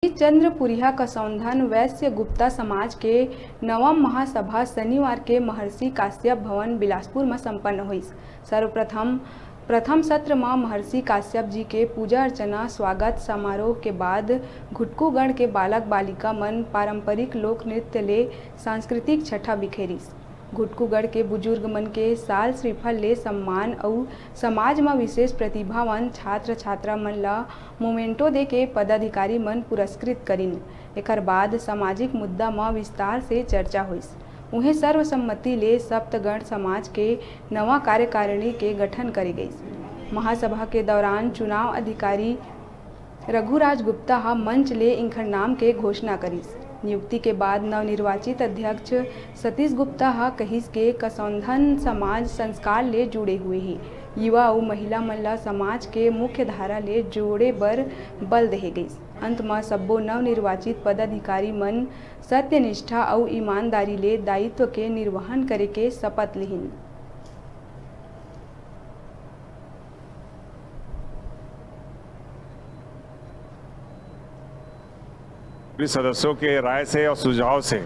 चंद्रपुरिया कसौंधन वैश्य गुप्ता समाज के नवम महासभा शनिवार के महर्षि काश्यप भवन बिलासपुर में संपन्न हुई। प्रथम सत्र में महर्षि काश्यप जी के पूजा अर्चना स्वागत समारोह के बाद घुटकुगढ़ के बालक बालिका मन पारंपरिक लोक नृत्य ले सांस्कृतिक छठा बिखेरिस। घुटकुगढ़ के बुजुर्ग मन के साल श्रीफल ले सम्मान और समाज में विशेष प्रतिभावान छात्र छात्रा मन ला मोमेंटो दे के पदाधिकारी मन पुरस्कृत करिन। एकर बाद सामाजिक मुद्दा में विस्तार से चर्चा हुई। उन्हें सर्वसम्मति ले सप्तगण समाज के नवा कार्यकारिणी के गठन करी गई। महासभा के दौरान चुनाव अधिकारी रघुराज गुप्ता मंच ले इंखर नाम के घोषणा करिस। नियुक्ति के बाद नवनिर्वाचित अध्यक्ष सतीश गुप्ता कहिस के कसौंधन समाज संस्कार ले जुड़े हुए ही युवा और महिला मन ला समाज के मुख्य धारा ले जोड़े बर बल देहे गई। अंत में सब्बो नवनिर्वाचित पदाधिकारी मन सत्यनिष्ठा और ईमानदारी ले दायित्व के निर्वहन करे के शपथ लिहिन। सदस्यों के राय से और सुझाव से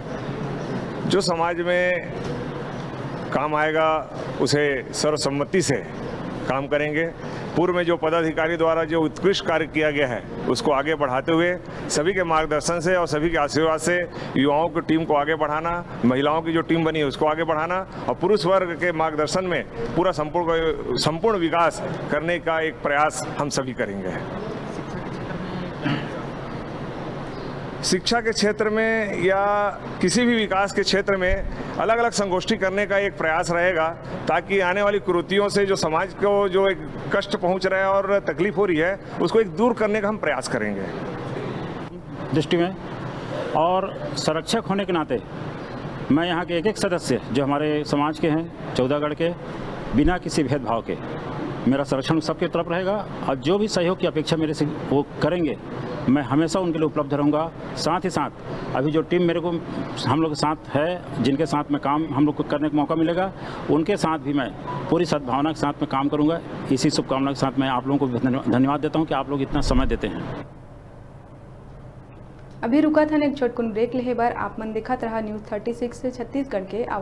जो समाज में काम आएगा उसे सर्वसम्मति से काम करेंगे। पूर्व में जो पदाधिकारी द्वारा जो उत्कृष्ट कार्य किया गया है उसको आगे बढ़ाते हुए सभी के मार्गदर्शन से और सभी के आशीर्वाद से युवाओं की टीम को आगे बढ़ाना, महिलाओं की जो टीम बनी है उसको आगे बढ़ाना और पुरुष वर्ग के मार्गदर्शन में पूरा संपूर्ण विकास करने का एक प्रयास हम सभी करेंगे। शिक्षा के क्षेत्र में या किसी भी विकास के क्षेत्र में अलग अलग संगोष्ठी करने का एक प्रयास रहेगा ताकि आने वाली कुरीतियों से जो समाज को जो एक कष्ट पहुंच रहा है और तकलीफ हो रही है उसको एक दूर करने का हम प्रयास करेंगे। दृष्टि में और संरक्षक होने के नाते मैं यहाँ के एक सदस्य जो हमारे समाज के हैं चौदागढ़ के, बिना किसी भेदभाव के मेरा संरक्षण सबके तरफ रहेगा और जो भी सहयोग की अपेक्षा मेरे से वो करेंगे मैं हमेशा उनके लिए उपलब्ध रहूँगा। साथ ही साथ अभी जो टीम मेरे को हम लोग के साथ है, जिनके साथ में काम हम लोग को करने का मौका मिलेगा, उनके साथ भी मैं पूरी सद्भावना के साथ में काम करूँगा। इसी शुभकामना के साथ मैं आप लोगों को धन्यवाद देता हूँ कि आप लोग इतना समय देते हैं। अभी रुका था एक छोटकुन ब्रेक लेहे बार आप मन दिखत रहा न्यूज़ 36 से छत्तीसगढ़ के